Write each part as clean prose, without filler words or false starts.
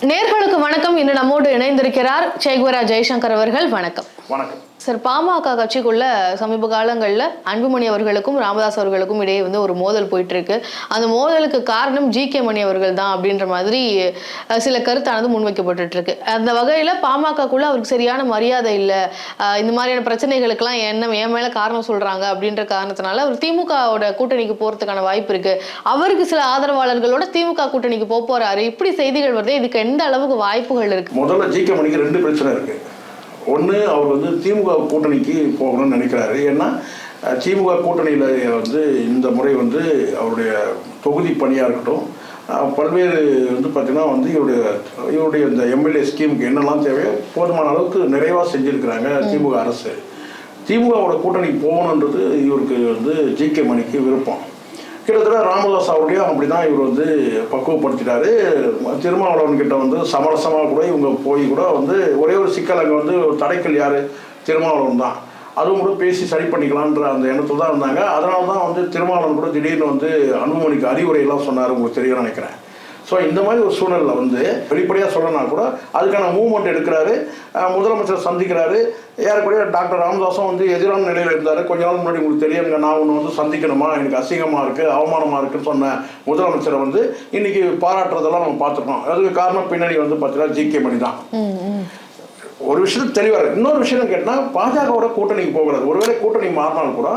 நேர்களுக்கு வணக்கம். இன்று நம்மோடு இணைந்திருக்கிறார் சேகுவரா ஜெய்சங்கர் அவர்கள். வணக்கம். வணக்கம் சார். பாமக கட்சிக்குள்ள சமீப காலங்களில் அன்புமணி அவர்களுக்கும் ராமதாஸ் அவர்களுக்கும் இடையே ஒரு மோதல் போயிட்டு இருக்கு. அந்த மோதலுக்கு காரணம் ஜி.கே. மணி அவர்கள் தான் அப்படின்ற மாதிரி சில கருத்தானது முன்வைக்கப்பட்டு இருக்கு. அந்த வகையில் பாமகக்குள்ள அவருக்கு சரியான மரியாதை இல்லை, இந்த மாதிரியான பிரச்சனைகளுக்கெல்லாம் என் மேல காரணம் சொல்றாங்க அப்படின்ற காரணத்தினால அவர் திமுகவோட கூட்டணிக்கு போறதுக்கான வாய்ப்பு இருக்கு. அவருக்கு சில ஆதரவாளர்களோட திமுக கூட்டணிக்கு போறாரு. இப்படி செய்திகள் வருது. இதுக்கு எந்த அளவுக்கு வாய்ப்புகள் இருக்கு? முதல்ல ஜி.கே. மணிக்கு ரெண்டு பிரச்சனை இருக்கு. ஒன்று, அவர் திமுக கூட்டணிக்கு போகணும்னு நினைக்கிறாரு. ஏன்னா திமுக கூட்டணியில் இந்த முறை அவருடைய தொகுதி பணியாக இருக்கட்டும், பல்வேறு பார்த்தீங்கன்னா இவருடைய இந்த எம்எல்ஏ ஸ்கீமுக்கு என்னெல்லாம் தேவையோ போதுமான அளவுக்கு நிறைவாக செஞ்சுருக்கிறாங்க திமுக அரசு. திமுகவோட கூட்டணிக்கு போகணுன்றது இவருக்கு ஜி.கே. மணிக்கு விருப்பம். கிட்டத்தட்ட ராமதாஸ் அவர்களையும் அப்படி தான் இவர் பக்குவப்படுத்திட்டாரு. திருமாவளவன் கிட்ட சமரசமாக கூட இவங்க போய் கூட ஒரே ஒரு சிக்கல், அங்கே ஒரு தடைக்கல் யார், திருமாவளவன் தான். அதுவும் கூட பேசி சரி பண்ணிக்கலான்ற அந்த எண்ணத்தில் தான் இருந்தாங்க. அதனால தான் திருமாவளவன் கூட திடீர்னு அன்புமணிக்கு அறிவுரையெல்லாம் சொன்னார், உங்களுக்கு தெரியும் நினைக்கிறேன். ஸோ இந்த மாதிரி ஒரு சூழலில் வெளிப்படையாக சொல்லனா கூட அதுக்கான மூவ்மெண்ட் எடுக்கிறாரு. முதலமைச்சர் சந்திக்கிறாரு. ஏறக்குறைய டாக்டர் ராமதாஸும் எதிரான நிலையில் இருந்தார். கொஞ்ச நாள் முன்னாடி உங்களுக்கு தெரியுங்க, நான் ஒன்று சந்திக்கணுமா, எனக்கு அசிங்கமாக இருக்குது, அவமானமாக இருக்குன்னு சொன்ன முதலமைச்சரை இன்னைக்கு பாராட்டுறதெல்லாம் நம்ம பார்த்துருக்கோம். அதுக்கு காரணம் பின்னாடி பார்த்தீங்கன்னா ஜி.கே. மணி தான். ஒரு விஷயத்துக்கு தெளிவாக இன்னொரு விஷயம் கேட்டால், பாஜகவோட கூட்டணிக்கு போகிறது, ஒருவேளை கூட்டணி மாறினாலும் கூட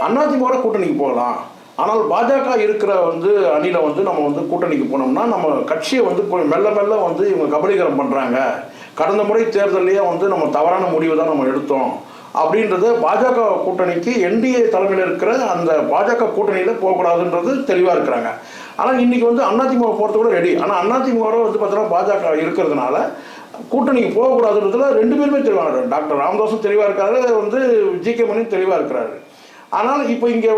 அதிமுகவோட கூட்டணிக்கு போகலாம். ஆனால் பாஜக இருக்கிற அணியில் நம்ம கூட்டணிக்கு போனோம்னா நம்ம கட்சியை மெல்ல மெல்ல இவங்க கபலீகரம் பண்ணுறாங்க. கடந்த முறை தேர்தலையே நம்ம தவறான முடிவு தான் நம்ம எடுத்தோம் அப்படின்றது பாஜக கூட்டணிக்கு என்டிஏ தலைமையில் இருக்கிற அந்த பாஜக கூட்டணியில் போகக்கூடாதுன்றது தெளிவாக இருக்கிறாங்க. ஆனால் இன்னைக்கு அதிமுக போகிறது கூட ரெடி. ஆனால் அதிமுகவோட பார்த்தீங்கன்னா பாஜக இருக்கிறதுனால கூட்டணிக்கு போகக்கூடாதுன்றதுல ரெண்டு பேருமே தெளிவாக, டாக்டர் ராமதாஸும் தெளிவாக இருக்காரு, ஜி.கே. மணியும் தெளிவாக இருக்கிறாரு. ஆனால் இப்போ இங்கே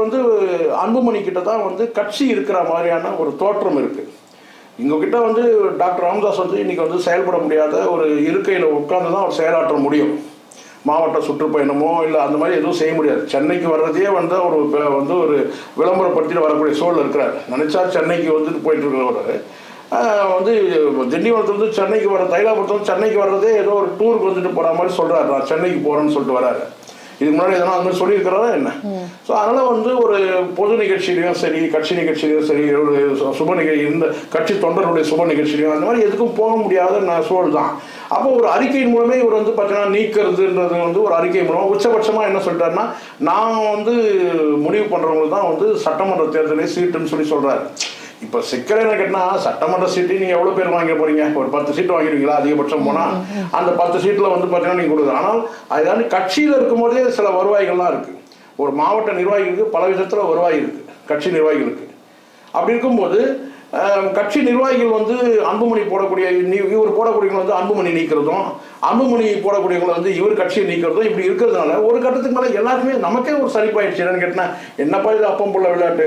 அன்புமணி கிட்ட தான் கட்சி இருக்கிற மாதிரியான ஒரு தோற்றம் இருக்குது. இங்ககிட்ட டாக்டர் ராமதாஸ் இன்னைக்கு செயல்பட முடியாத ஒரு இருக்கையில் உட்காந்து தான் அவர் செயலாற்ற முடியும். மாவட்ட சுற்றுப்பயணமோ இல்லை அந்த மாதிரி எதுவும் செய்ய முடியாது. சென்னைக்கு வர்றதே ஒரு விளம்பரப்படுத்திட்டு வரக்கூடிய சூழல் இருக்கிறார். நினைச்சா சென்னைக்கு போயிட்டு இருக்கிறவர் திண்டிவனத்துல சென்னைக்கு வர, தைலாபுரத்துல சென்னைக்கு வர்றதே ஏதோ ஒரு டூருக்கு போகிற மாதிரி சொல்கிறார். நான் சென்னைக்கு போகிறேன்னு சொல்லிட்டு வராரு. இதுக்கு முன்னாடி எதனா அந்த மாதிரி சொல்லியிருக்கிறதா என்ன? ஸோ அதனால் ஒரு பொது நிகழ்ச்சியிலையும் சரி, கட்சி நிகழ்ச்சியிலையும் சரி, ஒரு சுப நிகழ்ச்சி, இந்த கட்சி தொண்டர்களுடைய சுப நிகழ்ச்சியிலையும் அந்த மாதிரி எதுக்கும் போக முடியாத சூழல் தான். அப்போ ஒரு அறிக்கையின் மூலமே இவர் பார்த்தீங்கன்னா நீக்கிறதுன்றது ஒரு அறிக்கை மூலமாக உச்சபட்சமாக என்ன சொல்லிட்டாருன்னா, நான் முடிவு பண்ணுறவங்களுக்கு தான் சட்டமன்ற தேர்தலே சீட்டுன்னு சொல்கிறாரு. இப்போ சிக்கல் என்ன கேட்டால், சட்டமன்ற சீட்டு நீங்கள் எவ்வளோ பேர் வாங்க போகிறீங்க? ஒரு 10 சீட்டு வாங்கிடுவீங்களா அதிகபட்சம் போனால்? அந்த 10 சீட்டில் பார்த்தீங்கன்னா நீங்கள் கொடுக்குது. ஆனால் அது கட்சியில் இருக்கும்போதே சில வருவாய்கள்லாம் இருக்குது. ஒரு மாவட்ட நிர்வாகிகளுக்கு பல விதத்தில் வருவாய் இருக்குது, கட்சி நிர்வாகிகளுக்கு. அப்படி இருக்கும்போது கட்சி நிர்வாகிகள் அன்புமணி போடக்கூடிய, இவர் போடக்கூடியவங்க அன்புமணி நீக்கிறதும், அன்புமணி போடக்கூடியவங்களை இவர் கட்சியை நீக்கிறதும் இப்படி இருக்கிறதுனால ஒரு கட்டத்துக்கு மேலே எல்லாருக்குமே நமக்கே ஒரு சலிப்பாயிடுச்சு. என்னன்னு கேட்டால், என்னப்பா இது அப்பம் புள்ள விளையாட்டு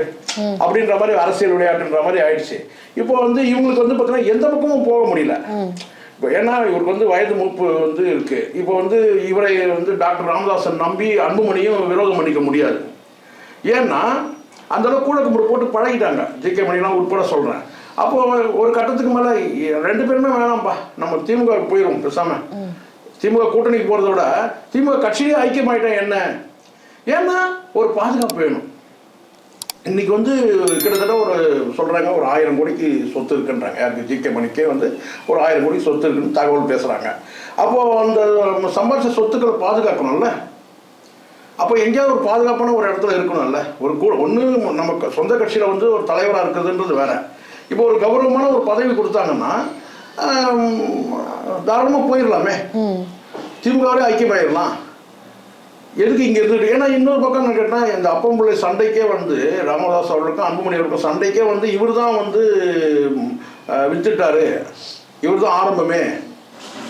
அப்படின்ற மாதிரி, அரசியல் விளையாட்டுன்ற மாதிரி ஆயிடுச்சு. இப்போ இவங்களுக்கு பார்த்தீங்கன்னா எந்த பக்கமும் போக முடியல. இப்போ ஏன்னா இவருக்கு வயது மூப்பு இருக்கு. இப்போ இவரை டாக்டர் ராமதாஸன் நம்பி அன்புமணியும் விரோதம் பண்ணிக்க முடியாது. ஏன்னா அந்த அளவுக்கு கூட கும்பிட்டு போட்டு பழகிட்டாங்க, ஜி.கே. மணிலாம் உட்பட சொல்கிறேன். அப்போ ஒரு கட்டத்துக்கு மேலே ரெண்டு பேருமே வேணாம்ப்பா, நம்ம திமுக போயிடும் பேசாம. திமுக கூட்டணிக்கு போகிறத விட திமுக கட்சியிலே ஐக்கியமாயிட்டேன் என்ன? ஏன்னா ஒரு பாதுகாப்பு வேணும். இன்னைக்கு கிட்டத்தட்ட ஒரு சொல்கிறாங்க, ஒரு 1000 கோடிக்கு சொத்து இருக்குன்றாங்க. யாருக்கு? ஜி.கே. மணிக்கே ஒரு 1000 கோடி சொத்து இருக்குன்னு தகவல் பேசுகிறாங்க. அப்போது அந்த சம்பாதிச்ச சொத்துக்களை பாதுகாக்கணும்ல. அப்போ எங்கேயாவது ஒரு பாதுகாப்பான ஒரு இடத்துல இருக்கணும்ல. ஒன்று நம்ம சொந்த கட்சியில் ஒரு தலைவராக இருக்குதுன்றது வேற. இப்போ ஒரு கௌரவமான ஒரு பதவி கொடுத்தாங்கன்னா தாராளமாக போயிடலாமே, திமுகவே ஐக்கியமாயிடலாம். எதுக்கு இங்கே இருந்துட்டு? ஏன்னா இன்னொரு பக்கம் என்ன கேட்டால், இந்த அப்பம்புள்ளை சண்டைக்கே ராமதாஸ் அவர்களுக்கும் அன்புமணி அவர்களுக்கும் சண்டைக்கே இவர் தான் வித்துட்டாரு, இவர் தான் ஆரம்பமே,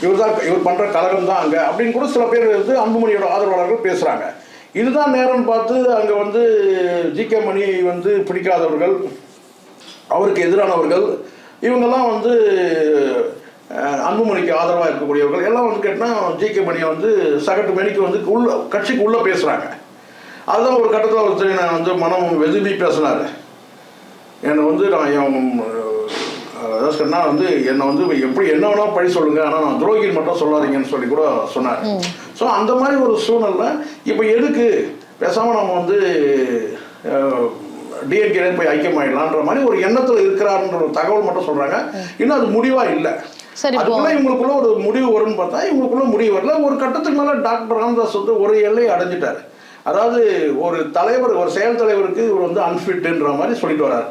இவர் பண்ணுற கழகம் தான் அங்கே அப்படின்னு கூட சில பேர் அன்புமணியோட ஆதரவாளர்கள் பேசுகிறாங்க. இதுதான் நேரம்னு பார்த்து அங்கே ஜி.கே. மணி பிடிக்காதவர்கள், அவருக்கு எதிரானவர்கள், இவங்கெல்லாம் அன்புமணிக்கு ஆதரவாக இருக்கக்கூடியவர்கள் எல்லாம் கேட்டால் ஜி.கே. மணியை சகட்டு மணிக்கு கட்சிக்கு உள்ளே பேசுகிறாங்க. அதுதான் ஒரு கட்டத்தில் ஒருத்தர் நான் மனம் வெதும்பி பேசினார். என்னை நான் அதாவது வந்து என்னை வந்து எப்படி என்ன வேணா பழி சொல்லுங்க, ஆனால் நான் துரோகின்னு மட்டும் சொல்லாதீங்கன்னு சொல்லி கூட சொன்னார். ஸோ அந்த மாதிரி ஒரு சூழ்நிலை இப்போ எதுக்கு பேசாமல் நம்ம வந்து டிஎன்கே போய் ஐக்கியமாயிடலான்ற மாதிரி ஒரு எண்ணத்தில் இருக்கிறாருன்ற ஒரு தகவல் மட்டும் சொல்றாங்க. இன்னும் அது முடிவா இல்லை. அதுக்குள்ள இவங்களுக்குள்ள ஒரு முடிவு வரும்னு பார்த்தா இவங்களுக்குள்ள முடிவு வரல. ஒரு கட்டத்துக்கு மேல டாக்டர் ராமதாஸ் வந்து ஒரு எல்லையை அடைஞ்சிட்டாரு. அதாவது ஒரு தலைவர், ஒரு செயல் தலைவருக்கு இவர் வந்து அன்ஃபிட்ன்ற மாதிரி சொல்லிட்டு வர்றாரு.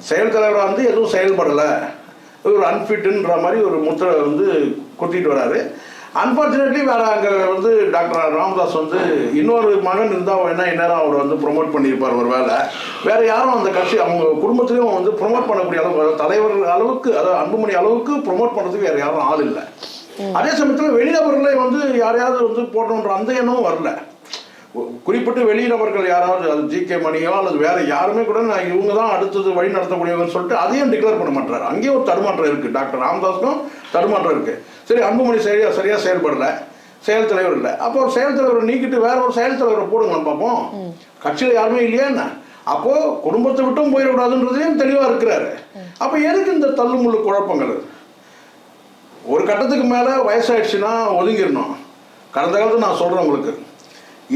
செயல் தலைவராக வந்து எதுவும் செயல்படலை, இவர் அன்ஃபிட்ன்ற மாதிரி ஒரு முத்திரை வந்து குத்திட்டு வர்றாரு. அன்பார்ச்சுனேட்லி வேற அங்கே வந்து டாக்டர் ராமதாஸ் வந்து இன்னொரு மகன் இருந்தால் வேணா இந்நேரம் அவர் வந்து ப்ரொமோட் பண்ணியிருப்பார். ஒரு வேலை வேற யாரும் அந்த கட்சி அவங்க குடும்பத்திலையும் வந்து ப்ரொமோட் பண்ணக்கூடிய அளவுக்கு, தலைவர் அளவுக்கு, அதாவது அன்புமணி அளவுக்கு ப்ரொமோட் பண்ணுறதுக்கு வேற யாரும் ஆள் இல்லை. அதே சமயத்தில் வெளிநபர்களை வந்து யாரையாவது வந்து போடணுன்ற அந்த எண்ணமும் வரல. குறிப்பிட்டு வெளிநபர்கள் யாராவது, அது ஜிகே மணியோ அல்லது வேற யாருமே கூட நான் இவங்க தான் அடுத்தது வழி நடத்தக்கூடியவங்கன்னு சொல்லிட்டு அதையும் டிக்ளேர் பண்ண மாட்டாரு. அங்கேயும் ஒரு தடுமாற்றம் இருக்கு. டாக்டர் ராமதாஸுக்கும் தடுமாற்றம் இருக்கு. சரி, அன்புமணி சரியா செயல்படல, செயல் தலைவர் இல்லை, அப்போ ஒரு செயல் தலைவரை நீக்கிட்டு வேற ஒரு செயல் தலைவரை போடுங்க பார்ப்போம். கட்சியில் யாருமே இல்லையா என்ன? அப்போ குடும்பத்தை விட்டும் போயிடக்கூடாதுன்றதையும் தெளிவா இருக்கிறாரு. அப்ப எதுக்கு இந்த தள்ளுமுள்ளு குழப்பங்கள்? ஒரு கட்டத்துக்கு மேல வயசாயிடுச்சுன்னா ஒதுங்கிடணும். கடந்த காலத்துல நான் சொல்றேன் உங்களுக்கு,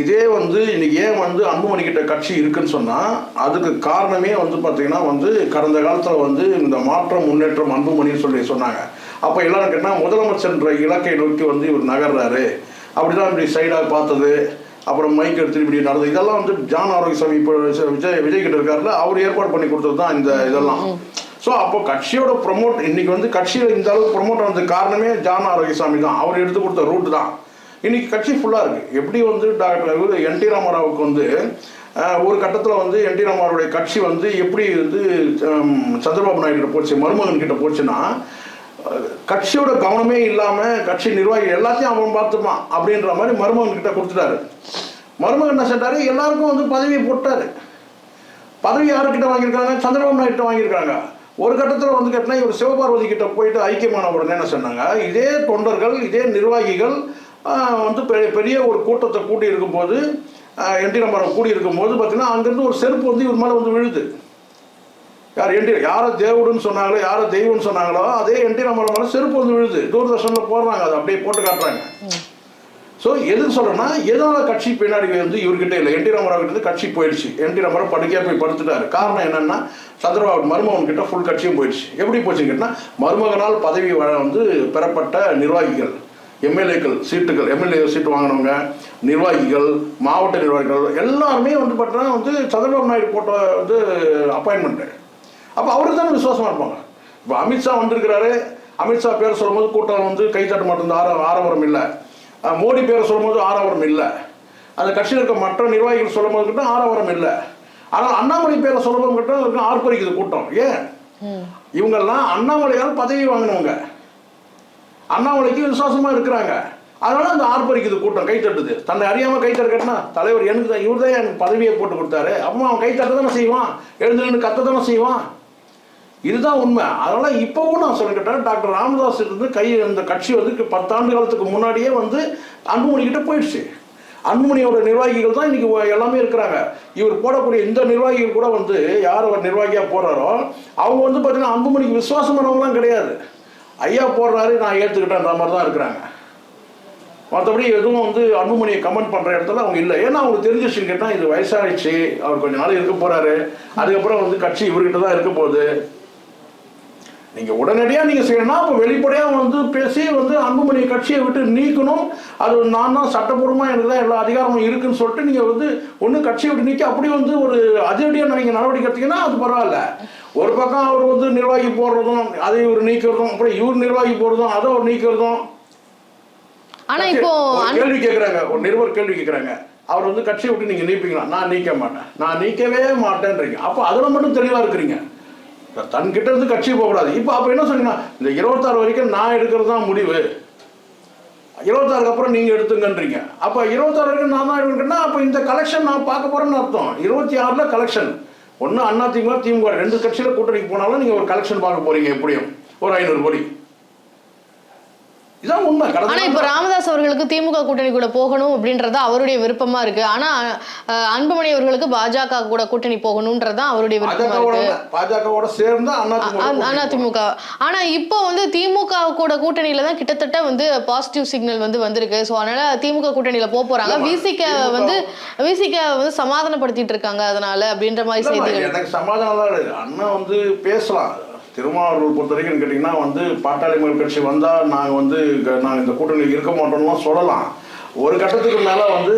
இதே வந்து இன்னைக்கு ஏன் வந்து அன்புமணி கிட்ட கட்சி இருக்குன்னு சொன்னா அதுக்கு காரணமே வந்து பாத்தீங்கன்னா வந்து கடந்த காலத்துல வந்து இந்த மாற்றம் முன்னேற்றம் அன்புமணின்னு சொல்லி சொன்னாங்க. அப்ப எல்லாரும் கேட்டா முதலமைச்சர் இலக்கை நோக்கி வந்து இவர் நகர்றாரு, அப்படிதான் இப்படி சைடாக பார்த்தது, அப்புறம் மைக் எடுத்து இப்படி நடந்தது, இதெல்லாம் வந்து ஜான் ஆரோக்கியசாமி இப்போ விஜய் கிட்ட இருக்காருல, அவர் ஏற்பாடு பண்ணி கொடுத்தது தான் இந்த இதெல்லாம். ஸோ அப்போ கட்சியோட ப்ரொமோட் இன்னைக்கு வந்து கட்சியில் இந்த அளவுக்கு ப்ரொமோட் ஆனதுக்கு காரணமே ஜான் ஆரோக்கியசாமி தான். அவர் எடுத்து கொடுத்த ரூட் தான் இன்னைக்கு கட்சி ஃபுல்லாக இருக்கு. எப்படி வந்து டாக்டர் என்.டி. ராமாராவுக்கு வந்து ஒரு கட்டத்தில் வந்து என்.டி. ராமாராவுடைய கட்சி வந்து எப்படி வந்து சந்திரபாபு நாயுடு கிட்ட போச்சு, மருமகன் கிட்ட போச்சுன்னா கட்சியோட கவனமே இல்லாம கட்சி நிர்வாகி எல்லாத்தையும் அவன் பார்த்துப்பான் அப்படின்ற மாதிரி மருமகன் கிட்ட கொடுத்துட்டாரு. மருமகன் என்ன செஞ்சாரு, எல்லாருக்கும் வந்து பதவியை போட்டாரு. பதவி யாருக்கிட்ட வாங்கியிருக்காங்க? சந்திரபாபு நாயுடு கிட்ட வாங்கியிருக்காங்க. ஒரு கட்டத்தில் வந்து கேட்டினா இவர் சிவபார்வதி கிட்ட போயிட்டு ஐக்கியமான உடனே என்ன சொன்னாங்க, இதே தொண்டர்கள் இதே நிர்வாகிகள் வந்து பெரிய ஒரு கூட்டத்தை கூட்டி இருக்கும்போது என்.டி. ராமாராவ் கூடி இருக்கும்போது பார்த்தீங்கன்னா அங்கேருந்து ஒரு செருப்பு வந்து இவர் மேலே வந்து விழுது. யார் யாரை தேவுடுன்னு சொன்னாங்களோ, யாரை தெய்வம்னு சொன்னாங்களோ அதே என்.டி. ராமாராவ் மேலே செருப்பு வந்து விழுது. தூர்தர்ஷனில் போடுறாங்க, அதை அப்படியே போட்டு காட்டுறாங்க. ஸோ எதுக்கு சொல்கிறேன்னா, எதனால கட்சி பின்னாடி வந்து இவர்கிட்ட இல்லை, என்.டி. ராமாராவ் கிட்ட கட்சி போயிடுச்சு. என்.டி. ராமாராவ் படுக்கையாக போய் படுத்துட்டாரு. காரணம் என்னன்னா சந்திரபாபு மருமகன் கிட்ட ஃபுல் கட்சியும் போயிடுச்சு. எப்படி போச்சுன்னு கேட்டால் மருமகனால் பதவி வந்து பெறப்பட்ட நிர்வாகிகள், எம்எல்ஏக்கள் சீட்டுகள், எம்எல்ஏ சீட்டு வாங்கினவங்க, நிர்வாகிகள், மாவட்ட நிர்வாகிகள் எல்லாருமே வந்து பார்த்தீங்கன்னா வந்து சந்திரபாபு நாயுடு போட்ட வந்து அப்பாயின்மெண்ட்டு. அப்போ அவருக்கு தானே விசுவாசமாக இருப்பாங்க. இப்போ அமித்ஷா வந்திருக்கிறாரு, அமித்ஷா பேரை சொல்லும்போது கூட்டம் வந்து கைத்தட்ட மாட்டேங்குது, ஆரவாரம் இல்லை. மோடி பேரை சொல்லும்போது ஆரவாரம் இல்லை. அந்த கட்சியில் இருக்க மற்ற நிர்வாகிகள் சொல்லும்போது கிட்ட ஆரவாரம் இல்லை. ஆனால் அண்ணாமலை பேரை சொல்லும்போது கிட்ட ஆர்ப்பரிக்குது கூட்டம். ஏன்? இவங்கெல்லாம் அண்ணாமலையால் பதவி வாங்கினவங்க, அண்ணாமலைக்கு விசுவாசமா இருக்கிறாங்க. அதனால அந்த ஆர்ப்பரிக்குது கூட்டம், கைத்தட்டுது. தன்னை அறியாம கைத்தட்ட கட்டினா தலைவர் எனக்கு தான், இவர் தான் எனக்கு பதவியை போட்டு கொடுத்தாரு, அப்போ அவன் கைத்தட்ட தானே செய்வான், எழுந்து நின்று கத்த தானே செய்வான். இதுதான் உண்மை. அதனால இப்பவும் நான் சொல்லிக்கிட்டேன், டாக்டர் ராமதாஸ் இருந்து இந்த கட்சி வந்து 10 ஆண்டு காலத்துக்கு முன்னாடியே வந்து அன்புமணி கிட்ட போயிடுச்சு. அன்புமணியோட நிர்வாகிகள் தான் இன்னைக்கு எல்லாமே இருக்கிறாங்க. இவர் போடக்கூடிய இந்த நிர்வாகிகள் கூட வந்து யார் ஒரு நிர்வாகியா போறாரோ அவங்க வந்து பார்த்தீங்கன்னா அன்புமணிக்கு விசுவாசமானவங்களாம் கிடையாது. ஐயா போடுறாரு நான் ஏற்றுக்கிட்டேன்ற மாதிரி தான் இருக்கிறாங்க. மற்றபடி எதுவும் வந்து அன்புமணியை கமெண்ட் பண்ணுற இடத்துல அவங்க இல்லை. ஏன்னா அவங்க தெரிஞ்சிச்சுன்னு கேட்டால் இது வயசாகிடுச்சு, அவர் கொஞ்ச நாள் இருக்க போறாரு, அதுக்கப்புறம் வந்து கட்சி இவர்கிட்ட தான் இருக்க போகுது. நீங்கள் உடனடியாக நீங்கள் செய்யணும்னா அப்போ வெளிப்படையாக வந்து பேசி வந்து அன்புமணி கட்சியை விட்டு நீக்கணும். அது நான் தான் சட்டப்பூர்வமாக எனக்கு தான் எல்லா அதிகாரமும் இருக்குன்னு சொல்லிட்டு நீங்கள் வந்து ஒன்று கட்சியை விட்டு நீக்கி அப்படி வந்து ஒரு அதிரடியாக நீங்கள் நடவடிக்கை எடுத்தீங்கன்னா அது பரவாயில்ல. ஒரு பக்கம் அவர் வந்து நிர்வாகி போடுறதும் அதை இவர் நீக்கிறதும், அப்புறம் இவர் நிர்வாகி போடுறதும் அதை அவர் நீக்கிறதும். ஆனா இப்போ கேள்வி கேட்குறாங்க, ஒரு நிருபர் கேள்வி கேட்குறாங்க, அவர் வந்து கட்சியை விட்டு நீங்கள் நீப்பீங்களா? நான் நீக்க மாட்டேன், நான் நீக்கவே மாட்டேன்றீங்க. அப்போ அதில் மட்டும் தெளிவாக இருக்கிறீங்க, தன்கிட்ட இருந்து கட்சி போகக்கூடாது. இப்போ அப்போ என்ன சொன்னீங்கன்னா இந்த 26 வரைக்கும் நான் எடுக்கிறது தான் முடிவு, 26க்கு அப்புறம் நீங்கள் எடுத்துங்கன்றீங்க. அப்போ 26 வரைக்கும் நான் தான் எடுக்கணும்னா அப்போ இந்த கலெக்ஷன் நான் பார்க்க போகிறேன்னு அர்த்தம். 26ல் கலெக்ஷன் ஒன்று அதிமுக திமுக 2 கட்சியில் கூட்டணிக்கு போனாலும் நீங்கள் ஒரு கலெக்ஷன் பார்க்க போகிறீங்க, எப்படியும் ஒரு 500 கோடி. இதான் உண்மை. ஆனா இப்ப ராமதாஸ் அவர்களுக்கு திமுக கூட்டணி கூட போகணும் அப்படின்றது அவருடைய விருப்பமா இருக்கு. ஆனா அன்புமணி அவர்களுக்கு பாஜக கூட கூட்டணி போகணும்ன்றதுதான் அவருடைய விருப்பமா இருக்கு. பாஜகவோட சேர்ந்து அதிமுக. ஆனா இப்போ வந்து திமுக கூட கூட்டணியில தான் கிட்டத்தட்ட வந்து பாசிட்டிவ் சிக்னல் வந்து வந்திருக்கு. சோ அதனால திமுக கூட்டணியில போறாங்க. விசிக வந்து சமாதானப்படுத்திட்டு இருக்காங்க அதனால அப்படின்ற மாதிரி செய்திகள். எனக்கு சமாதானம் அண்ணன் வந்து பேசலாம். திருமாவளவர்கள் பொறுத்த வரைக்கும் கேட்டிங்கன்னா வந்து பாட்டாளி மக்கள் கட்சி வந்தால் நாங்கள் இந்த கூட்டணியில் இருக்க மாட்டோம்லாம் சொல்லலாம். ஒரு கட்டத்துக்கு மேலே வந்து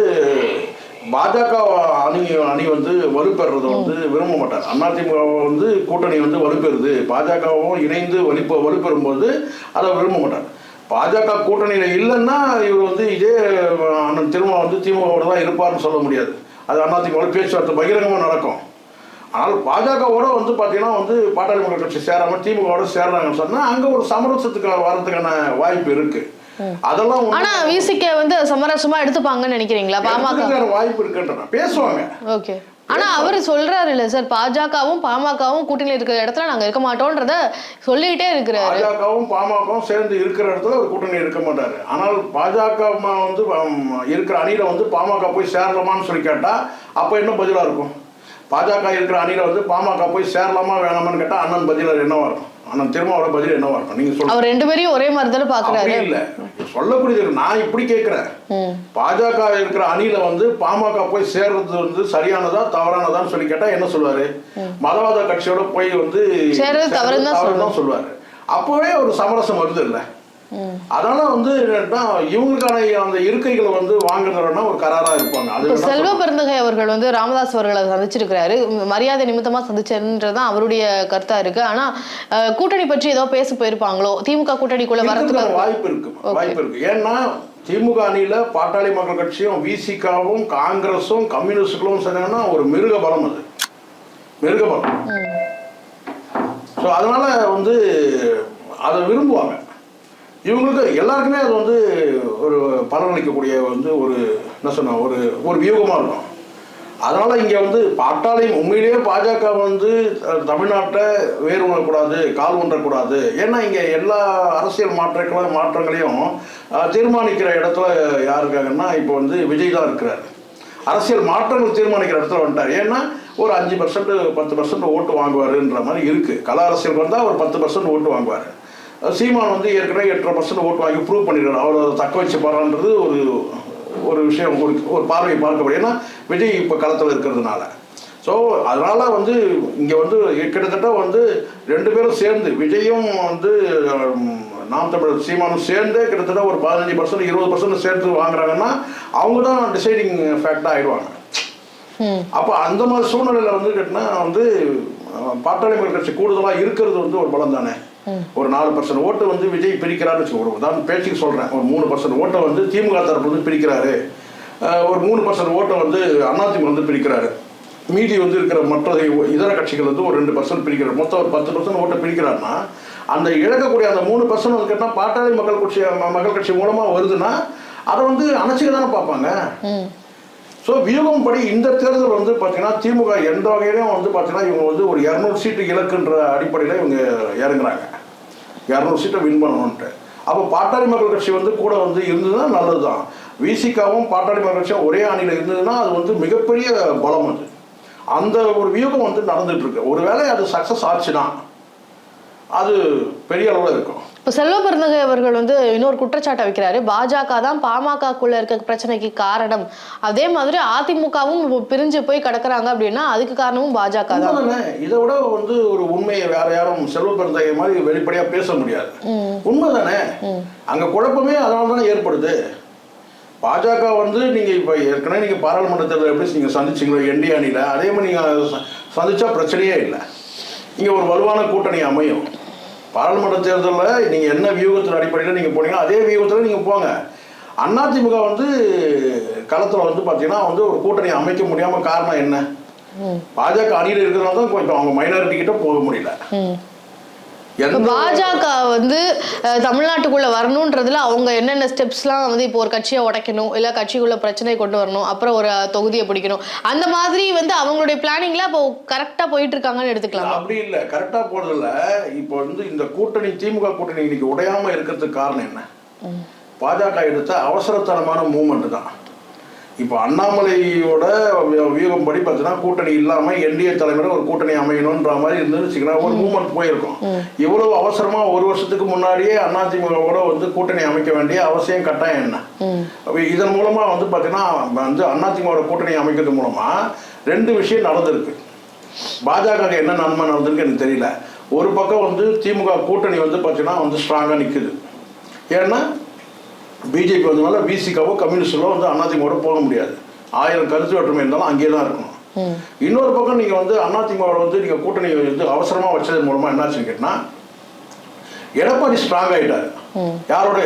பாஜக அணி வந்து வலுப்பெறதை வந்து விரும்ப மாட்டார். அதிமுக வந்து கூட்டணி வந்து வலுப்பெறுது, பாஜகவும் இணைந்து வலுப்பெறும்போது அதை விரும்ப மாட்டார். பாஜக கூட்டணியில் இல்லைன்னா இவர் வந்து இதே அண்ணன் திருமா வந்து திமுகவோட தான் இருப்பார்னு சொல்ல முடியாது. அது அதிமுக பேச்சுவார்த்தை பகிரங்கமாக நடக்கும். ஆனால் பாஜகவோட வந்து பார்த்தீங்கன்னா வந்து பாட்டாளி மக்கள் கட்சி சேராம திமுகவோட சேர்றாங்கன்னு சொன்னால் அங்கே ஒரு சமரசத்துக்கு வரதுக்கான வாய்ப்பு இருக்கு. அதெல்லாம் ஆனா விசிக வந்து சமரசமா எடுத்துப்பாங்கன்னு நினைக்கிறீங்களா? பாமக வாய்ப்பு இருக்குன்றா பேசுவாங்க. ஓகே. ஆனா அவர் சொல்றாரு இல்ல சார், பாஜகவும் பாமகவும் கூட்டணியில் இருக்கிற இடத்துல நாங்க இருக்க மாட்டோம்ன்றத சொல்லிட்டே இருக்கிறாரு. பாஜகவும் பாமகவும் சேர்ந்து இருக்கிற இடத்துல ஒரு கூட்டணி இருக்க மாட்டாரு. ஆனால் பாஜக வந்து இருக்கிற அணியில வந்து பாமக போய் சேரலாமான்னு சொல்லி கேட்டா அப்ப என்ன பதிலா இருக்கும்? பாஜக இருக்கிற அணியில வந்து பாமக போய் சேரலாமா வேணாமான்னு கேட்டா அண்ணன் பதில் என்னவா இருக்கும்? அண்ணன் திருமாவோட பதில் என்னவா இருக்கும்? நீங்க சொல்லுங்க. அவர் ரெண்டு பேரையும் ஒரே மாதிரி தானே பாக்குறாரு. இல்ல சொல்லக்கூடியது நான் இப்படி கேட்கிறேன். பாஜக இருக்கிற அணியில வந்து பாமக போய் சேர்றது வந்து சரியானதா தவறானதான்னு சொல்லி கேட்டா என்ன சொல்லுவாரு? மதவாத கட்சியோட போய் வந்து சேர்றது தவறுதான் சொல்லுவாரு. அப்பவே ஒரு சமரசம் வருது இல்ல. அதனால வந்து இவங்களுக்கான அந்த இருக்கைகளை வந்து வாங்குறதுனா ஒரு கராரா இருப்பாங்க. அது செல்வ பெருந்தகை அவர்கள் வந்து ராமதாஸ் அவர்களை சந்திச்சிருக்கிறாரு, மரியாதை நிமித்தமா சந்திச்சதுன்றதுதான் அவருடைய கருத்தா இருக்கு. ஆனா கூட்டணி பற்றி ஏதோ பேச போயிருப்பாங்களோ, திமுக கூட்டணிக்குள்ள வரதுக்கு வாய்ப்பு இருக்கு. ஏன்னா திமுக அணியில பாட்டாளி மக்கள் கட்சியும் விசிகாவும் காங்கிரஸும் கம்யூனிஸ்டுகளும் சொன்னா ஒரு மிருக பலம். அது மிருக பலம். ஸோ அதனால வந்து அதை விரும்புவாங்க. இவங்களுக்கு எல்லாருக்குமே அது வந்து ஒரு பலனளிக்கக்கூடிய வந்து ஒரு என்ன சொன்ன ஒரு வியூகமாக இருக்கும். அதனால இங்கே வந்து பாட்டாளி உண்மையிலேயே பாஜக வந்து தமிழ்நாட்டை வேறு உணரக்கூடாது, கால் ஊன்றக்கூடாது. ஏன்னா இங்கே எல்லா அரசியல் மாற்றங்களையும் தீர்மானிக்கிற இடத்துல யார் இருக்காங்கன்னா இப்போ வந்து விஜய் தான் இருக்கிறார். அரசியல் மாற்றங்கள் தீர்மானிக்கிற இடத்துல வந்துட்டார். ஏன்னா ஒரு 5% 10% ஓட்டு வாங்குவாருன்ற மாதிரி இருக்கு. கல அரசியல் வந்தால் ஒரு 10% ஓட்டு வாங்குவார். சீமான் வந்து ஏற்கனவே 8% ஓட்டு வாங்கி ப்ரூவ் பண்ணிடுறாரு. அவர் தக்க வச்சு பாடுறான்றது ஒரு விஷயம், ஒரு பார்வையை பார்க்கப்படும். ஏன்னா விஜய் இப்போ களத்தில் இருக்கிறதுனால. ஸோ அதனால வந்து இங்கே வந்து கிட்டத்தட்ட வந்து ரெண்டு பேரும் சேர்ந்து விஜயும் வந்து நாம் தமிழர் சீமானும் சேர்ந்து கிட்டத்தட்ட ஒரு 15% 20% சேர்த்து வாங்குறாங்கன்னா அவங்க தான் டிசைடிங் ஃபேக்டாக ஆயிடுவாங்க. அப்போ அந்த மாதிரி சூழ்நிலையில் வந்து கேட்டினா வந்து பாட்டாளி மக்கள் கட்சி கூடுதலாக இருக்கிறது வந்து ஒரு பலம் தானே. ஒரு 4% ஓட்டு வந்து விஜய் பிரிக்கிறாருன்னு வச்சுக்கோ. தான் பேச்சுக்கு சொல்கிறேன். ஒரு 3% ஓட்டை வந்து திமுக தரப்பு வந்து பிரிக்கிறாரு, ஒரு 3% ஓட்டை வந்து அதிமுக வந்து பிரிக்கிறாரு, மீதி வந்து இருக்கிற மற்ற இதர கட்சிகள் வந்து ஒரு 2% பிரிக்கிறார். மொத்தம் ஒரு 10% ஓட்டை பிரிக்கிறாருன்னா அந்த இழக்கக்கூடிய அந்த 3% வந்து கேட்டால் பாட்டாளி மக்கள் கட்சி மூலமாக வருதுன்னா அதை வந்து அணைச்சிக்க தானே பார்ப்பாங்க. ஸோ வியூகம் படி இந்த தேர்தல் வந்து பார்த்தீங்கன்னா திமுக எந்த வகையிலையும் வந்து பார்த்தீங்கன்னா இவங்க வந்து ஒரு 200 சீட்டு இலக்குன்ற அடிப்படையில் இவங்க இறங்குறாங்க. 200 சீட்டை வின் பண்ணணுன்ட்டு. அப்போ பாட்டாளி மக்கள் கட்சி வந்து கூட வந்து இருந்ததுன்னா நல்லது தான். விசிகாவும் பாட்டாளி மக்கள் கட்சியும் ஒரே அணியில் இருந்ததுன்னா அது வந்து மிகப்பெரிய பலம். அது அந்த ஒரு வியூகம் வந்து நடந்துட்டு இருக்கு. ஒருவேளை அது சக்ஸஸ் ஆச்சுன்னா அது பெரிய அளவில் இருக்கும். இப்போ செல்வ பெருந்தகை அவர்கள் வந்து இன்னொரு குற்றச்சாட்டை வைக்கிறாரு, பாஜக தான் பாமகக்குள்ள இருக்க பிரச்சனைக்கு காரணம், அதே மாதிரி அதிமுகவும் பிரிஞ்சு போய் கிடக்குறாங்க அப்படின்னா அதுக்கு காரணமும் பாஜக தான். இதை விட வந்து ஒரு உண்மையை வேற யாரும் செல்வ பெருந்தகை மாதிரி வெளிப்படையா பேச முடியாது. உண்மைதானே. அங்க குழப்பமே அதனால தானே ஏற்படுது. பாஜக வந்து நீங்க இப்ப ஏற்கனவே நீங்க பாராளுமன்ற தேர்தல் எப்படி நீங்க சந்திச்சீங்களோ என்டிஏ அணியில, அதே மாதிரி நீங்க சந்திச்சா பிரச்சனையே இல்லை. இங்க ஒரு வலுவான கூட்டணி அமையும். பாராளுமன்ற தேர்தலில் நீங்கள் என்ன வியூகத்தின் அடிப்படையில் நீங்கள் போனீங்கன்னா அதே வியூகத்தில் நீங்கள் போங்க. அதிமுக வந்து களத்தில் வந்து பார்த்தீங்கன்னா வந்து ஒரு கூட்டணி அமைக்க முடியாமல் காரணம் என்ன? பாஜக அணியில் இருக்கிறதுனால தான் கொஞ்சம் அவங்க மைனாரிட்டி கிட்ட போக முடியல. பாஜக வந்து தமிழ்நாட்டுக்குள்ள வரணும்ன்றதுல அவங்க என்னென்ன ஸ்டெப்ஸ்லாம் வந்து இப்போ ஒரு கட்சியை உடைக்கணும், இல்லை கட்சிக்குள்ள பிரச்சனை கொண்டு வரணும், அப்புறம் ஒரு தொகுதியை பிடிக்கணும், அந்த மாதிரி வந்து அவங்களுடைய பிளானிங்ல இப்போ கரெக்டா போயிட்டு இருக்காங்கன்னு எடுத்துக்கலாம். அப்படி இல்லை, கரெக்டா போறதில்ல. இப்போ வந்து இந்த கூட்டணி திமுக கூட்டணி இன்னைக்கு உடையாம இருக்கிறதுக்கு காரணம் என்ன? பாஜக எடுத்த அவசரத்தனமான மூவ்மெண்ட் தான். இப்போ அண்ணாமலையோட வியூகம் படி பார்த்தீங்கன்னா கூட்டணி இல்லாமல் என்டிஏ தலைமையில் ஒரு கூட்டணி அமையணுன்ற மாதிரி இருந்துன்னு வச்சுக்கலாம், ஒரு மூவ்மெண்ட் போயிருக்கும். இவ்வளவு அவசரமாக ஒரு வருஷத்துக்கு முன்னாடியே அதிமுகவோட வந்து கூட்டணி அமைக்க வேண்டிய அவசியம் கட்டாயம் என்ன? இதன் மூலமாக வந்து பார்த்தீங்கன்னா வந்து அதிமுகவோட கூட்டணி அமைக்கிறது மூலமாக 2 விஷயம் நடந்திருக்கு. பாஜக என்ன நன்மை நடந்திருக்கு எனக்கு தெரியல. ஒரு பக்கம் வந்து திமுக கூட்டணி வந்து பார்த்தீங்கன்னா வந்து ஸ்ட்ராங்காக நிற்குது. ஏன்னா பிஜேபி வந்ததுனால விசிகாவோ கம்யூனிஸ்டோ வந்து அதிமுக போக முடியாது. 1000 கருத்து வேற்றுமை இருந்தாலும் அங்கேயே தான் இருக்கணும். இன்னொரு பக்கம் நீங்கள் வந்து அதிமுக வந்து நீங்கள் கூட்டணி வந்து அவசரமாக வச்சது மூலமாக என்னாச்சுன்னு கேட்டால் எடப்பாடி ஸ்ட்ராங் ஆகிட்டார்.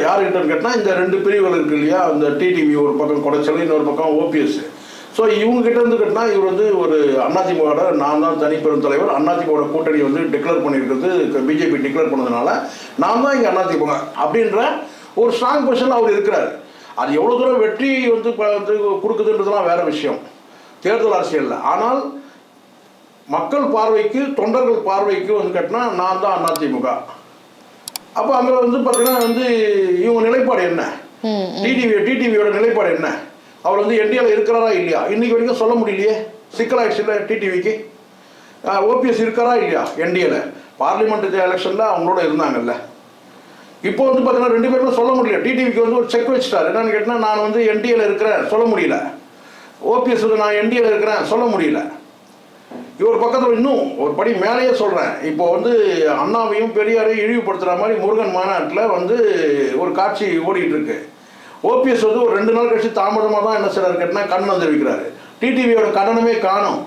யாருக்கிட்டன்னு கேட்டால் இந்த 2 பிரிவுகள் இருக்கு இல்லையா, இந்த டிடிவி ஒரு பக்கம் குடைச்சல், இன்னொரு பக்கம் ஓபிஎஸ். ஸோ இவங்க கிட்ட இருந்து கேட்டால் இவர் வந்து ஒரு அதிமுகவோட நான் தான் தனிப்பெரும் தலைவர், அதிமுகவோட கூட்டணி வந்து டிக்ளேர் பண்ணியிருக்கிறது, பிஜேபி டிக்ளேர் பண்ணதுனால நான் தான் இங்கே அதிமுக அப்படின்ற ஒரு ஸ்ட்ராங் பொசிஷன் அவர் இருக்கிறார். அது எவ்வளோ தூரம் வெற்றி வந்து கொடுக்குதுன்றதுலாம் வேற விஷயம் தேர்தல் அரசியலில். ஆனால் மக்கள் பார்வைக்கு, தொண்டர்கள் பார்வைக்கு வந்து கேட்டினா நான் தான் அதிமுக. அப்போ அங்கே வந்து பார்த்தீங்கன்னா வந்து இவங்க நிலைப்பாடு என்ன, டிடிவியோட நிலைப்பாடு என்ன, அவர் வந்து என்டிஏல இருக்கிறாரா இல்லையா இன்னைக்கு வரைக்கும் சொல்ல முடியலையே. சிக்கலாயிடுச்சு இல்லை டிடிவிக்கு. ஓபிஎஸ் இருக்காரா இல்லையா என்டிஏல, பார்லிமெண்ட் எலெக்ஷனில் அவங்களோட இருந்தாங்கல்ல. இப்போ வந்து பார்த்தீங்கன்னா 2 பேருமே சொல்ல முடியல. டிடிவிக்கு வந்து ஒரு செக் வச்சுட்டார். என்னன்னு கேட்டால் நான் வந்து என்டிஏல இருக்கிறேன் சொல்ல முடியல, ஓபிஎஸ் வந்து நான் என்டிஏல இருக்கிறேன் சொல்ல முடியல. இவர் பக்கத்தில் இன்னும் ஒரு படி மேலேயே சொல்கிறேன். இப்போ வந்து அண்ணாவையும் பெரியாரையும் இழிவுபடுத்துகிற மாதிரி முருகன் மாநாட்டில் வந்து ஒரு காட்சி ஓடிட்டு இருக்கு. ஓபிஎஸ் வந்து ஒரு 2 நாள் கழிச்சு தாமதமாக தான் என்ன செய்றாரு கேட்டால் கண்டனம் தெரிவிக்கிறாரு. டிடிவியோட கண்டனமே காணும்.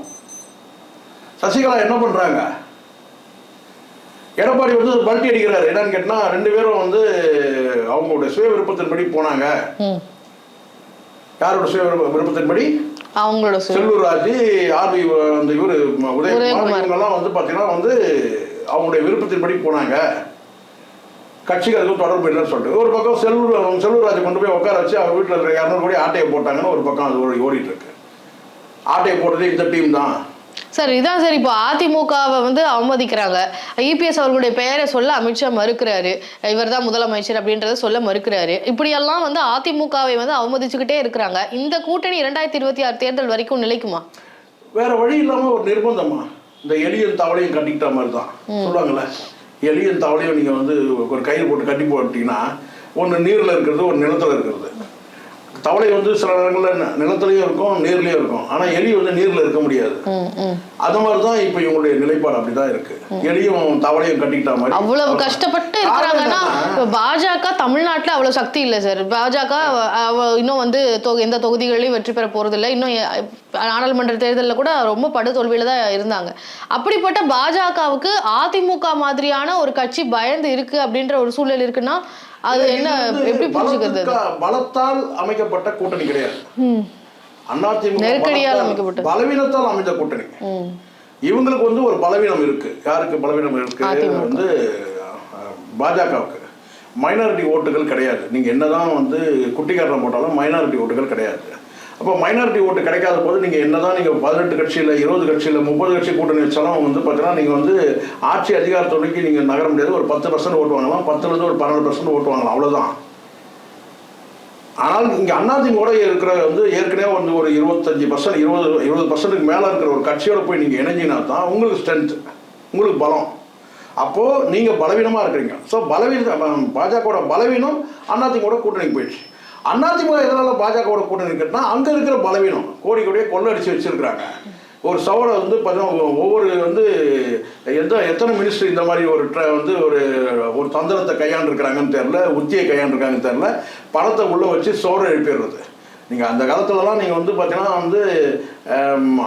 சசிகலா என்ன பண்ணுறாங்க, எடப்பாடி வந்து பல்ட்டி அடிக்கிறாரு. என்னன்னு கேட்டா 2 பேரும் வந்து அவங்களுடைய சுய விருப்பத்தின்படி போனாங்க. யாரோட சுய விருப்பத்தின்படி? அவங்களோட. செல்லூர் ராஜு, ஆர்வி, அந்த இவரு உதயகுமார் இவங்கெல்லாம் வந்து பார்த்தீங்கன்னா வந்து அவங்களுடைய விருப்பத்தின்படி போனாங்க, கட்சிகளுக்கு தொடர்பு இல்லைன்னு சொல்லிட்டு ஒரு பக்கம் செல்லூர் ராஜு கொண்டு போய் உட்கார வச்சு அவர் வீட்டில் இருக்கிற 200 கோடி ஆட்டையை போட்டாங்கன்னு ஒரு பக்கம் அது ஓடிட்டு இருக்கு. ஆட்டையை போட்டது இந்த டீம் தான் சார். இதான் சார் இப்போ அதிமுகவை வந்து அவமதிக்கிறாங்க. இபிஎஸ் அவர்களுடைய பெயரை சொல்ல அமித்ஷா மறுக்கிறாரு, இவர் தான் முதலமைச்சர் அப்படின்றத சொல்ல மறுக்கிறாரு. இப்படியெல்லாம் வந்து அதிமுகவை வந்து அவமதிச்சுக்கிட்டே இருக்கிறாங்க. இந்த கூட்டணி 2026 தேர்தல் வரைக்கும் நிலைக்குமா? வேற வழி இல்லாம ஒரு நிர்பந்தமா, இந்த எலியும் தவளையும் கட்டிக்கிட்ட மாதிரி தான் சொல்லுவாங்கல்ல. எலியும் தவளையும் நீங்க வந்து ஒரு கயிறு போட்டு கட்டி போட்டீங்கன்னா ஒன்று நீர்ல இருக்கிறது, ஒரு நிலத்துல இருக்கிறது. தவளை வந்து சில நேரங்களில் நிலத்திலையும் இருக்கும், நீர்லயும் இருக்கும். ஆனா எலி வந்து நீர்ல இருக்க முடியாது. அது மாதிரிதான் இப்ப இவங்களுடைய நிலைப்பாடு அப்படிதான் இருக்கு. எலியும் தவளையும் கட்டிக்கிட்ட மாதிரி அவ்வளவு கஷ்டப்பட்டு இருக்கிறாங்கன்னா பாஜக தமிழ்நாட்டுல அவ்வளவு சக்தி இல்லை சார். பாஜக இன்னும் வந்து எந்த தொகுதிகளையும் வெற்றி பெற போறது இல்லை. இன்னும் நாடாளுமன்ற தேர்தலில் கூட ரொம்ப படுதோல்வியில தான் இருந்தாங்க. அப்படிப்பட்ட பாஜகவுக்கு அதிமுக மாதிரியான ஒரு கட்சி பயந்து இருக்கு அப்படின்ற ஒரு சூழல் இருக்குன்னா அது என்ன, எப்படி புரிஞ்சுக்கிறது? பலத்தால் அமைக்கப்பட்ட கூட்டணி கிடையாது. அதிமுக நெருக்கடியால் அமைக்கப்பட்ட, பலவீனத்தால் அமைந்த கூட்டணி. இவங்களுக்கு வந்து ஒரு பலவீனம் இருக்கு. யாருக்கு பலவீனம் இருக்கு? வந்து பாஜகவுக்கு மைனாரிட்டி ஓட்டுகள் கிடையாது. நீங்க என்னதான் வந்து குட்டிக்காரன் போட்டாலும் மைனாரிட்டி ஓட்டுகள் கிடையாது. அப்போ மைனாரிட்டி ஓட்டு கிடைக்காத போது நீங்கள் என்னதான் நீங்கள் 18 கட்சியில் 20 கட்சியில் 30 கட்சி கூட்டணி வச்சாலும் வந்து பார்த்தீங்கன்னா நீங்கள் வந்து ஆட்சி அதிகாரத்தோடைக்கு நீங்கள் நகர முடியாது. ஒரு 10% ஓட்டு வாங்கலாம், 10லேருந்து ஒரு 12% ஓட்டு வாங்கலாம், அவ்வளோதான். ஆனால் இங்கே அதிமுக இருக்கிற வந்து ஏற்கனவே வந்து ஒரு 25% 20% மேலே இருக்கிற ஒரு கட்சியோட போய் நீங்கள் இணைஞ்சினா தான் உங்களுக்கு ஸ்ட்ரென்த், உங்களுக்கு பலம். அப்போது நீங்கள் பலவீனமாக இருக்கிறீங்க. ஸோ பாஜகவோட பலவீனம் அதிமுக கூட்டணிக்கு போயிடுச்சு. அதிமுக எதனால பாஜகவோட கூட்டணி கேட்டால் அங்கே இருக்கிற பலவீனம், கோடிக்கோடியே கொள்ளடிச்சு வச்சிருக்கிறாங்க. ஒரு சவரை வந்து பார்த்தீங்கன்னா ஒவ்வொரு வந்து எத்தனை மினிஸ்டர் இந்த மாதிரி வந்து ஒரு தந்திரத்தை கையாண்டுருக்கிறாங்கன்னு தெரில, உத்தியை கையாண்டுருக்காங்கன்னு தெரில. பணத்தை உள்ளே வச்சு சோறை எழுப்பிடுறது. நீங்கள் அந்த காலத்துலலாம் நீங்கள் வந்து பார்த்தீங்கன்னா வந்து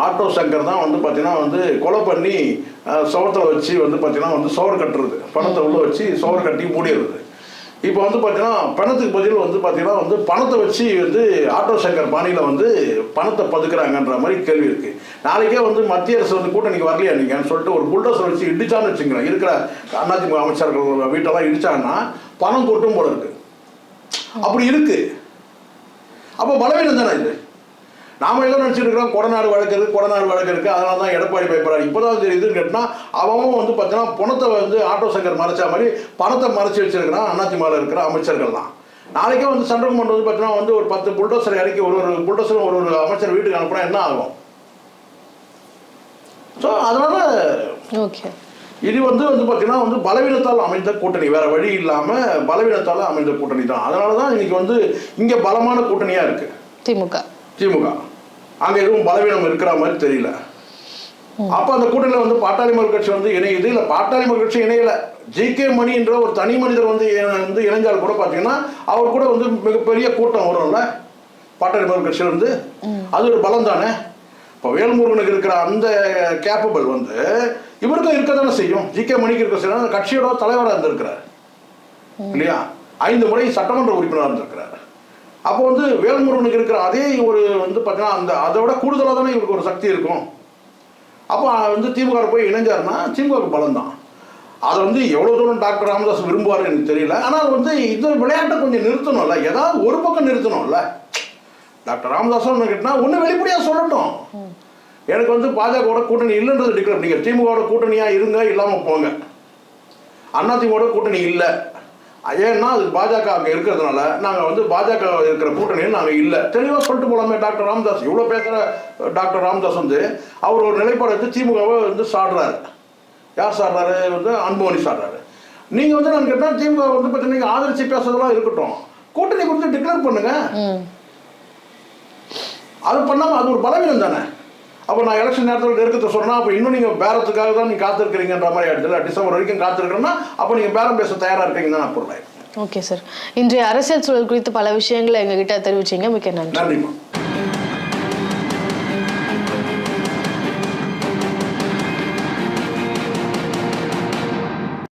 ஆட்டோ சங்கர் தான் வந்து பார்த்தீங்கன்னா வந்து கொலை பண்ணி சவத்தில் வச்சு வந்து பார்த்தீங்கன்னா வந்து சோறு கட்டுறது, பணத்தை உள்ளே வச்சு சோறு கட்டி மூடிடுறது. இப்போ வந்து பார்த்தீங்கன்னா பணத்துக்கு பதில் வந்து பார்த்தீங்கன்னா வந்து பணத்தை வச்சு வந்து ஆட்டோ சங்கர் பாணியில் வந்து பணத்தை பதுக்குறாங்கன்ற மாதிரி கேள்வி இருக்குது. நாளைக்கே வந்து மத்திய அரசு வந்து கூட்டணிக்கு வரலையா நீங்கன்னு சொல்லிட்டு ஒரு புல்டோசர் வச்சு இடிச்சான்னு வச்சுக்கிறேன், இருக்கிற அதிமுக அமைச்சர்கள் வீட்டெல்லாம் இடிச்சாங்கன்னா பணம் கொட்டும் போல இருக்கு. அப்படி இருக்கு. அப்போ பலவீனம் தானே இது. நாம எல்லாம் நினச்சிருக்கிறோம் கொடநாடு வழக்கு இருக்கு, அதனால தான் எடப்பாடி பயப்படுறாரு. இப்போதான் தெரியுதுன்னு கேட்டால் அவன் வந்து பார்த்தீங்கன்னா பணத்தை வந்து ஆட்டோ சங்கர் மறைச்சா மாதிரி பணத்தை மறைச்சி வச்சிருக்கிறான் அதிமுக இருக்கிற அமைச்சர்கள் தான். நாளைக்கே வந்து சென்ட்ரல் கவர்மெண்ட் வந்து பார்த்தீங்கன்னா வந்து ஒரு 10 புல்டோசர் இறக்கி ஒரு புல்டோசர் ஒரு அமைச்சர் வீட்டுக்கு அனுப்புனா என்ன ஆகும்? ஸோ அதனால ஓகே, இது வந்து பார்த்தீங்கன்னா வந்து பலவீனத்தால் அமைந்த கூட்டணி, வேற வழி இல்லாமல் பலவீனத்தால் அமைந்த கூட்டணி தான். அதனால தான் இன்னைக்கு வந்து இங்கே பலமான கூட்டணியாக இருக்கு திமுக. அங்கே எதுவும் பலவீனம் இருக்கிற மாதிரி தெரியல. அப்போ அந்த கூட்டணியில் வந்து பாட்டாளி மக்கள் கட்சி வந்து இணையுது. இல்லை பாட்டாளி மக்கள் கட்சி இணையல, ஜி.கே. மணின்ற ஒரு தனி மனிதர் வந்து இணைஞ்சால் கூட பார்த்தீங்கன்னா அவர் கூட வந்து மிகப்பெரிய கூட்டம் வரும்ல பாட்டாளி மக்கள் கட்சியில் வந்து. அது ஒரு பலம் தானே. இப்போ வேல்முருகனுக்கு இருக்கிற அந்த கேப்பபிள் வந்து இவருக்கும் இருக்க தானே செய்யும். ஜி.கே. மணிக்கு இருக்க செய்யும். அந்த கட்சியோட தலைவராக இருந்திருக்கிறார் இல்லையா, 5 முறை சட்டமன்ற உறுப்பினராக இருந்திருக்கிறார். அப்போ வந்து வேல்முருகனுக்கு இருக்கிற அதே ஒரு வந்து பார்த்தீங்கன்னா அதை விட கூடுதலாக தானே இவருக்கு ஒரு சக்தி இருக்கும். அப்போ வந்து திமுக போய் இணைஞ்சாருன்னா திமுகவுக்கு பலம் தான். அதை வந்து எவ்வளோ தூரம் டாக்டர் ராமதாஸ் விரும்புவார் எனக்கு தெரியல. ஆனால் வந்து இந்த விளையாட்டை கொஞ்சம் நிறுத்தணும்ல, ஏதாவது ஒரு பக்கம் நிறுத்தணும்ல. டாக்டர் ராமதாஸும் கேட்டால் ஒன்று வெளிப்படையாக சொல்லட்டும், எனக்கு வந்து பாஜகவோட கூட்டணி இல்லைன்றது டிக்ளேர். நீங்கள் திமுகவோட கூட்டணியாக இருங்க, இல்லாமல் போங்க. அதிமுகவோட கூட்டணி இல்லை, ஏன்னா அது பாஜக அங்கே இருக்கிறதுனால நாங்கள் வந்து பாஜக இருக்கிற கூட்டணியில் நாங்கள் இல்லை, தெளிவாக சொல்லிட்டு போகலாமே. டாக்டர் ராமதாஸ் இவ்வளோ பேசுகிற டாக்டர் ராமதாஸ் வந்து அவர் ஒரு நிலைப்பாடு எடுத்து திமுகவை வந்து சாடுறாரு. யார் சாடுறாரு? வந்து அன்புமணி சாடுறாரு. நீங்கள் வந்து நான் கேட்டால் திமுக வந்து பார்த்தீங்கன்னா நீங்கள் ஆதரிச்சு பேசுறதெல்லாம் இருக்கட்டும், கூட்டணி கொடுத்து டிக்ளேர் பண்ணுங்க. அது பண்ணாமல் அது ஒரு பலவீனம் தானே. அப்போ நான் எலெக்ஷன் நேரத்தில் நெருக்கத்தை சொன்னால் அப்போ இன்னும் நீங்கள் பேரத்துக்காக தான் நீங்கள் காத்திருக்கிறீங்கன்ற மாதிரி ஆயிடுச்சுல. டிசம்பர் வரைக்கும் காத்திருக்கிறேன்னா அப்போ நீங்கள் பேரம் பேச தயாராக இருக்கீங்கன்னு நான் பொருளாயிருக்கேன். ஓகே சார், இன்றைய அரசியல் சூழல் குறித்து பல விஷயங்களை எங்ககிட்ட தெரிவிச்சீங்க. மிக்க நன்றி. நன்றிமா.